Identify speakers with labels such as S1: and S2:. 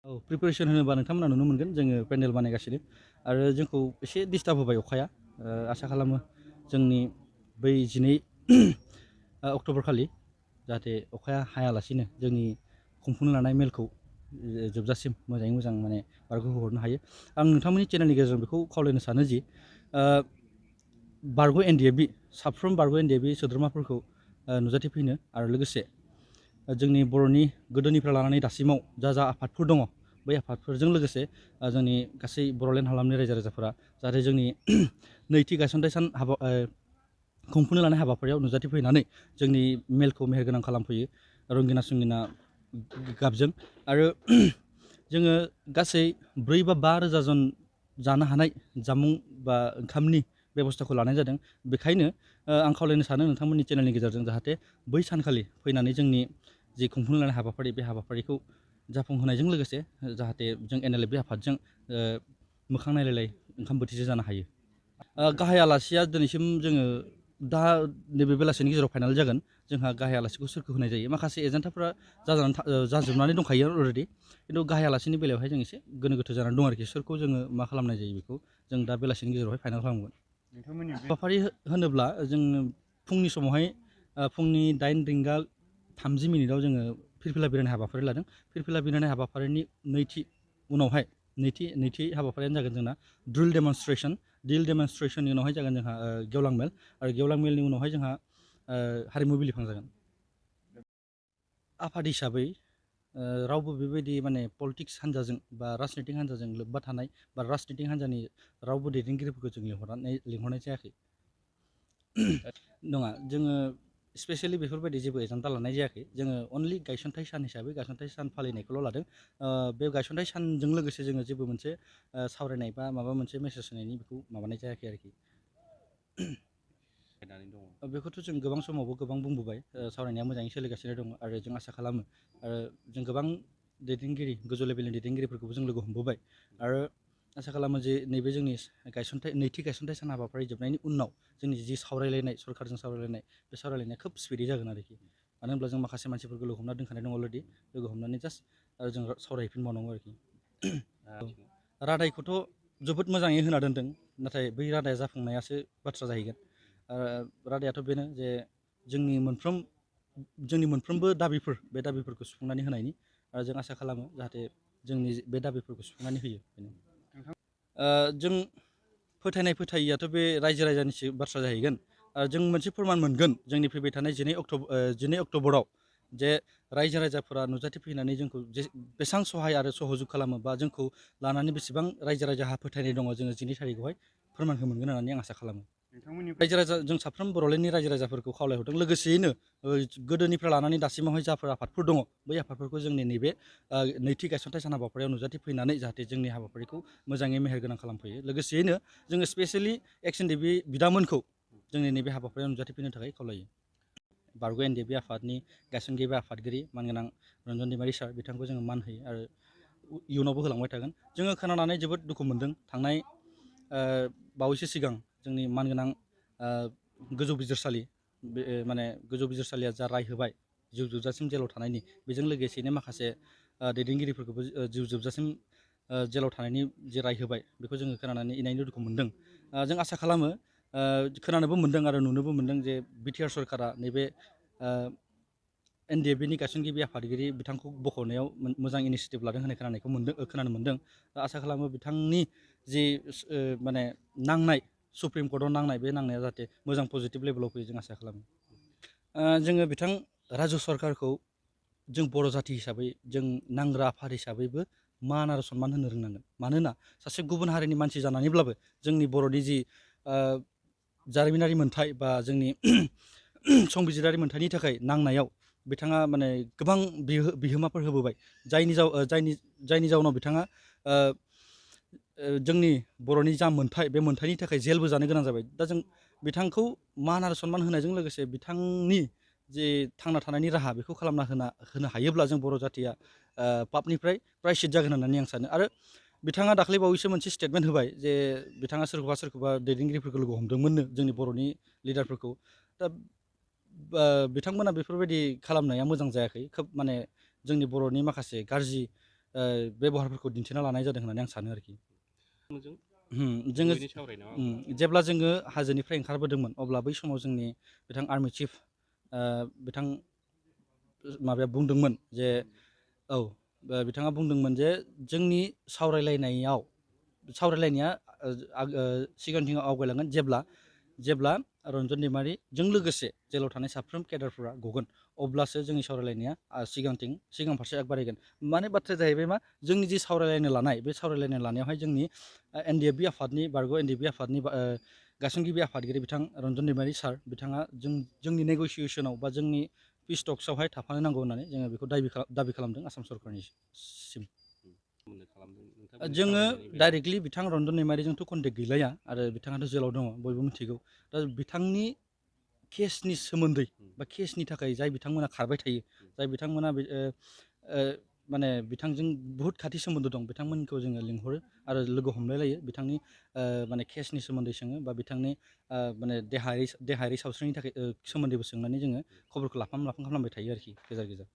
S1: औ प्रिपेरेसन होनोबा नोंथांमोना नुनो मोनगोन जोङो पेन्डेल बानायगासिनो आरो जोंखौ एसे डिस्टार्ब होबाय अखाया आसा खालामो जोंनि बै 12 अक्ट'बर खालि जाहाथे अखाया हायालासिनो जोंनि खुंफुंनो लानाय मेलखौ जोबजासिम मोजाङै मोजां माने बारग'हरनो हायो। आं नोंथांमोननि चेनेलनि गेजेरजों बेखौ खावलायनो सानो जि बारग' एन.फ साफ्रोम बारग' एन.फ सोद्रोमाफोरखौ नुजाथिफैनो आरो लोगोसे जोंनि बर'नि गोदोनिफ्राय लानानै दासिमाव जा आफादफोर दङ बै आफादफोरजों लोगोसे जोंनि गासै बर'लेण्ड हालामनि रायजो राजाफोरा जाहाथे जोंनि नैथि गायसनथाय सान खुंफुंनो लानाय हाबाफारियाव नुजाथिफैनानै जोंनि मेलखौ मेहेरगोनां खालामफैयो रंगिना संगिना गाबजों आरो जोङो गासै 4 बा 5 रोजा जन जानो हानाय जामुं बा ओंखामनि बेबस्थाखौ लानाय जादों। बेखायनो आं खावलायनो सानो नोंथांमोननि चेनेलनि गेजेरजों जाहाथे बै सानखालि फैनानै जोंनि जि खुंफुंनो लानाय हाबाफारि बे हाबाफारिखौ जाफुंहोनायजों लोगोसे जाहाथे जों एन.फ आफादजों मोखां नायलायलाय ओंखाम बोथिसे जानो हायो। गाहाय आलासिया दिनैसिम जोङो दा नैबे बेलासिनि गेजेराव फाइनाल जागोन। जोंहा गाहाय आलासिखौ सोरखौ होनाय जायो माखासे एजेन्डाफोरा जाजोबनानै दंखायो अलरेडि, खिन्थु गाहाय आलासिनि बेलायावहाय जों एसे गोनो गोथो जानानै दं आरोखि सोरखौ जोङो मा खालामनाय जायो बेखौ जों दा बेलासिनि गेजेरावहाय फाइनाल खालामगोन। हाबाफारि होनोब्ला जों फुंनि समावहाय फुंनि 8 रिंगा 30 मिनिटाव जोङो फिरफिला बिरहोनाय हाबाफारि लादों। फिरफिला बिरहोनाय हाबाफारिनि नैथि हाबाफारियानो जागोन जोंना ड्रिल डेमनस्ट्रेसननि उनावहाय जागोन जोंहा गेवलां मेल आरो गेवलां मेलनि उनावहाय जोंहा हारिमु बिलिफां जागोन। आफाद हिसाबै रावबो बेबायदि माने पलिटिक्स हान्जाजों बा राजनितिक हान्जाजों लोब्बा थानाय बा राजनितिक हान्जानि रावबो दैदेनगिरिफोरखौ जों लिंहरनाय जायाखै। नङा, जोङो स्पेसियेलि बेफोरबायदि जेबो एजेन्डा लानाय जायाखै। जोङो अनलि गायसनथाइ सान हिसाबै गायसनथाइ सान फालिनायखौल' लादों। बे गायसनथाइ सानजों लोगोसे जोङो जेबो मोनसे सावरायनाय बा माबा मोनसे मेसेज होनायनि बेखौ माबानाय जायाखै आरोखि। बेखौथ' जों गोबां समावबो गोबां बुंबोबाय, सावरायनाया मोजाङै सोलिगासिनो दङ आरो जों आसा खालामो आरो जों गोबां दैदेनगिरि गोजौ लेभेलनि दैदेनगिरिफोरखौबो जों लोगो हमबोबाय आरो आसा खालामो जे नैबे जोंनि नैथि गायसनथाइ सान हाबाफारि जोबनायनि उनाव जोंनि जि सावरायलायनाय सरकारजों सावरायलायनाय बे सावरायलायनाया खोब स्पिडै जागोन आरोखि। मानो होनब्ला जों माखासे मानसिफोरखौ लोगो हमना दोनखानाय दं अलरेडि, लोगो हमनानै जास्ट जों सावरायफिनबावनांगौ आरोखि। रादायखौथ' जोबोद मोजाङै होना दोनदों, नाथाय बै रादाया जाफुंनायासो बाथ्रा जाहैगोन। रादायाथ' बेनो जे जोंनि मोनफ्रोमबो बे दाबिफोरखौ सुफुंनानै होनायनि आरो जों आसा खालामो जाहाथे जोंनि बे दाबिफोरखौ सुफुंनानै होयो। जों फोथायैयाथ' बे रायजो राजानिसो बाथ्रा जाहैगोन। जों मोनसे फोरमान मोनगोन जोंनि फैबाय थानाय 12 अक्ट'बराव जे रायजो राजाफोरा नुजाथिफैनानै जोंखौ बेसेबां सहाय आरो सहजुग खालामो बा जोंखौ लानानै बेसेबां रायजो राजाहा फोथायनाय दङ जोङो 12 थारिखआवहाय फोरमानखौ मोनगोन होननानै आं आसा खालामो। जों साफ्रोम बर'लेण्डनि रायजो राजाफोरखौ खावलायहरदों। लोगोसेयैनो गोदोनिफ्राय लानानै दासिमावहाय जाफोर आफादफोर दङ बै आफादफोरखौ जोंनि नैबे नैथि गायसनथाइ सान हाबाफारियाव नुजाथिफैनानै जाहाथे जोंनि हाबाफारिखौ मोजाङै मेहेरगोनां खालामफैयो। लोगोसेयैनो जोङो स्पेसियेलि एन.फ बिदामोनखौ जोंनि नैबे हाबाफारियाव नुजाथिफैनो थाखाय खावलायो। बारग' एन.फ आफादनि गायसनगिरि आफादगिरि मानगोनां रन्जन दैमारि सार बिथांखौ जोङो मान होयो आरो इयुनावबो होलांबाय थागोन। जोङो खोनानानै जोबोद दुखु मोनदों। थांनाय बावैसो सिगां जोंनि मानगोनां गोजौ बिजिरसालिया जा राय होबाय जिउ जोबजासिम जेलाव थानायनि, बेजों लोगोसेनो माखासे दैदेनगिरिफोरखौबो जिउ जोबजासिम जेलाव थानायनि जे राय होबाय बेखौ जोङो खोनानानै इनायनो दुखु मोनदों। जों आसा खालामो, खोनानोबो मोनदों आरो नुनोबो मोनदों जे बिटिआर सरकारा नैबे एन.फ.नि गायसनगिरि आफादगिरि बिथांखौ बख'नायाव मोजां इनिसियेटिभ लादों होननाय खोनानो मोनदों। आसा खालामो बिथांनि जि माने नांनाय सुप्रिम कर्टआव नांनाय बे नांनाया जाहाथे मोजां पजिटिभ लेभेलाव फैयो जों आसा खालामो। जोङो बिथां राजु सरकारखौ जों बर' जाथि हिसाबै जों नांग्रा आफाद हिसाबैबो मान आरो सनमान होनो रोंनांगोन। मानोना सासे गुबुन हारिनि मानसि जानानैब्लाबो जोंनि बर'नि जि जारिमिनारि मोन्थाइ बा जोंनि संबिजिरारि मोन्थाइनि थाखाय नांनायाव बिथाङा माने गोबां बिहोमाफोर होबोबाय, जायनि जाउनाव बिथाङा जोंनि बर'नि जा मोन्थाइ बे मोन्थाइनि थाखाय जेलबो जानो गोनां जाबाय। दा जों बिथांखौ मान आरो सनमान होनायजों लोगोसे बिथांनि जे थांना थानायनि राहा बेखौ खालामना होनो हायोब्ला जों बर' जाथिया पापनिफ्राय प्रायसित जागोन होननानै आं सानो। आरो बिथाङा दाख्लै बावैसो मोनसे स्टेटमेन्ट होबाय जे बिथाङा सोरखौबा दैदेनगिरिफोरखौ लोगो हमदोंमोननो जोंनि बर'नि लिडारफोरखौ। दा बिथांमोना बेफोरबायदि खालामनाया मोजां जायाखै। खोब माने जोंनि बर'नि माखासे गाज्रि बेबहारफोरखौ दिन्थिना लानाय जादों होननानै आं सानो आरोखि
S2: जोङो
S1: जेब्ला जोङो हाजोनिफ्राय ओंखारबोदोंमोन अब्ला बै समाव जोंनि बिथां आर्मि चिफ बिथां माबाया बुंदोंमोन जे औ बिथाङा बुंदोंमोन जे जोंनि सावरायलायनाया सिगांथिं आवगायलांगोन जेब्ला रन्जन दैमारिजों लोगोसे जेलाव थानाय साफ्रोम केडारफोरा गगोन अब्लासो जोंनि सावरायलायनाया सिगां फारसे आगबारायगोन माने बाथ्राया जाहैबाय मा जोंनि जि सावरायलायनो लानाय बे सावरायलायनो लानायावहाय जोंनि एन.फ.बि आफादनि एन.फ.बि आफादनि गायसनगिरि आफादगिरि बिथां रन्जन दैमारि सार बिथाङा जोंनि नेग'सियेसनाव बा जोंनि पिस टक्सआवहाय थाफानो नांगौ होननानै जोङो बेखौ दाबि खालामदों आसाम सरकारनिसिम जोङो डाइरेक्टलि बिथां रन्जन दैमारिजोंथ' कन्टेक्ट गैलाया आरो बिथाङाथ' जेलाव दङ बयबो मिथिगौ दा बिथांनि केसनि सोमोन्दै बा केसनि थाखाय जाय बिथांमोना खारबाय थायो जाय बिथांमोना माने बिथांजों बुहुत खाथि सोमोन्दो दं बिथांमोनखौ जोङो लिंहरो आरो लोगो हमलायलायो बिथांनि माने केसनि सोमोन्दै सोङो बा बिथांनि माने देहायारि सावस्रिनि थाखाय सोमोन्दैबो सोंनानै जोङो खबरखौ लाफाम खालामबाय थायो आरोखि गेजेर गेजेर